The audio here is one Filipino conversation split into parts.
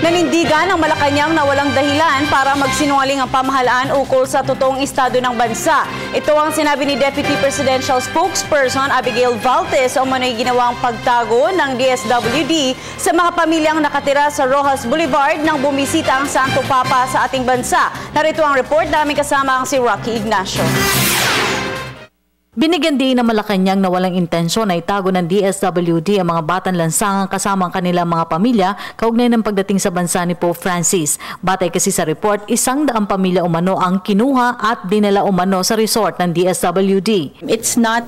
Nanindigan ng Malacanang na walang dahilan para magsinungaling ang pamahalaan ukol sa totoong estado ng bansa. Ito ang sinabi ni Deputy Presidential Spokesperson Abigail Valtes o umano'y ginawang pagtago ng DSWD sa mga pamilyang nakatira sa Roxas Boulevard nang bumisita ang Santo Papa sa ating bansa. Narito ang report namin kasama ang si Rocky Ignacio. Binigyan din ng Malacanang na walang intensyon na itago ng DSWD ang mga batang lansangan kasama ang kanilang mga pamilya kaugnay ng pagdating sa bansa ni Pope Francis. Batay kasi sa report, 100 pamilya umano ang kinuha at dinala umano sa resort ng DSWD. It's not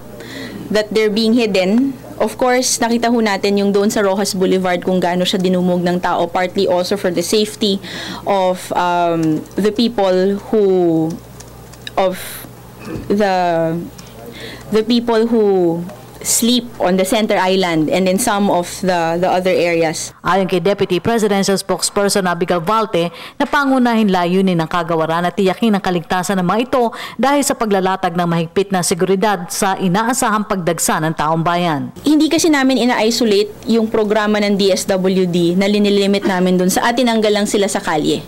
that they're being hidden. Of course, nakita ho natin yung doon sa Roxas Boulevard kung gaano siya dinumog ng tao, partly also for the safety of the people who sleep on the center island and in some of the other areas. Ayon kay Deputy Presidential Spokesperson Abigail Valtes, na pangunahin layunin ng kagawaran at tiyakin ang kaligtasan ng mga ito dahil sa paglalatag ng mahigpit na seguridad sa inaasahang pagdagsa ng taong bayan. Hindi kasi namin ina-isolate yung programa ng DSWD na linilimit namin dun sa atinanggal lang sila sa kalye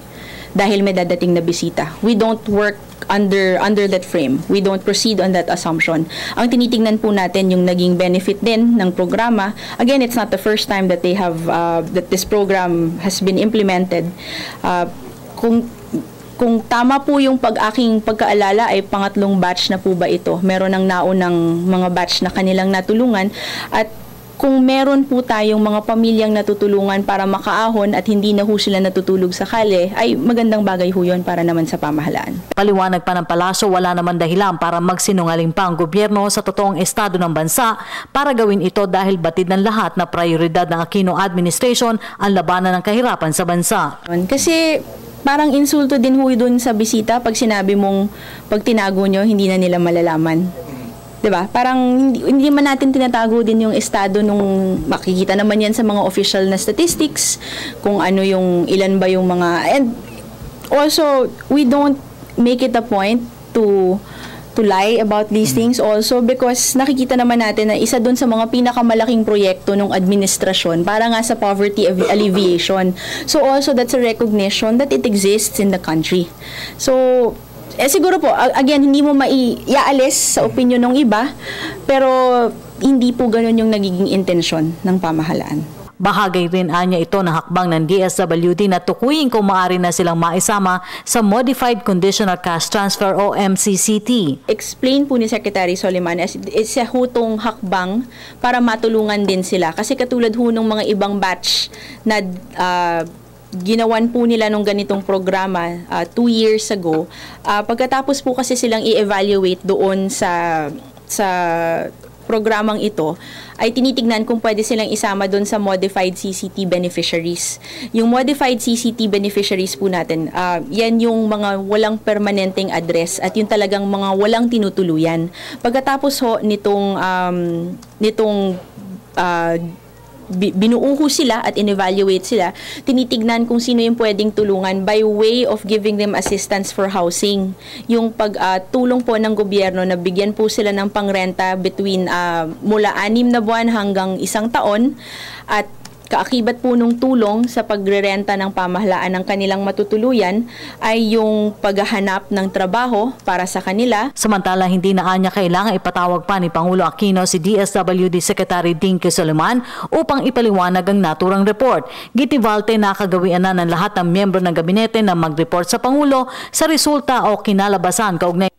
dahil may dadating na bisita. We don't work under that frame. We don't proceed on that assumption. Ang tinitingnan po natin yung naging benefit din ng programa. Again, it's not the first time that that this program has been implemented. Kung tama po yung aking pagkaalala ay pangatlong batch na po ba ito. Meron ng naunang mga batch na kanilang natulungan at kung meron po tayong mga pamilyang natutulungan para makaahon at hindi na ho sila natutulog sa kalye, ay magandang bagay ho yun para naman sa pamahalaan. Paliwanag pa ng palasyo, wala naman dahilan para magsinungaling pa ang gobyerno sa totoong estado ng bansa para gawin ito dahil batid ng lahat na prioridad ng Aquino administration ang labanan ng kahirapan sa bansa. Kasi parang insulto din ho doon sa bisita pag sinabi mong pag tinago nyo, hindi na nila malalaman. Diba? Parang hindi man natin tinatago din yung estado nung makikita naman yan sa mga official na statistics, kung ano yung ilan ba yung mga, and also we don't make it a point to lie about these things also because nakikita naman natin na isa doon sa mga pinakamalaking proyekto ng administrasyon para nga sa poverty alleviation. So also that's a recognition that it exists in the country. So siguro po, again, hindi mo maiaalis sa opinion ng iba, pero hindi po ganun yung nagiging intensyon ng pamahalaan. Bahagi rin anya ito ng hakbang ng DSWD na tukuyin kung maaari na silang maisama sa Modified Conditional Cash Transfer o MCCT. Explain po ni Secretary Soliman sa hutong hakbang para matulungan din sila. Kasi katulad ho ng mga ibang batch na ginawan po nila nung ganitong programa 2 years ago. Pagkatapos po kasi silang i-evaluate doon sa programang ito, ay tinitignan kung pwede silang isama doon sa Modified CCT beneficiaries. Yung Modified CCT beneficiaries po natin, yan yung mga walang permanenteng address at yung talagang mga walang tinutuluyan. Pagkatapos ho nitong binuo sila at in-evaluate sila, tinitignan kung sino yung pwedeng tulungan by way of giving them assistance for housing. Yung pagtulong po ng gobyerno na bigyan po sila ng pangrenta between mula 6 na buwan hanggang 1 taon at kaakibat po nung tulong sa pagrerenta ng pamahalaan ng kanilang matutuluyan ay yung paghahanap ng trabaho para sa kanila. Samantala, hindi na anya kailangan ipatawag pa ni Pangulo Aquino si DSWD Secretary Dinky Soliman upang ipaliwanag ang naturang report. Giti Valtes, nakagawian na ng lahat ng miyembro ng gabinete na mag-report sa Pangulo sa resulta o kinalabasan kaugnay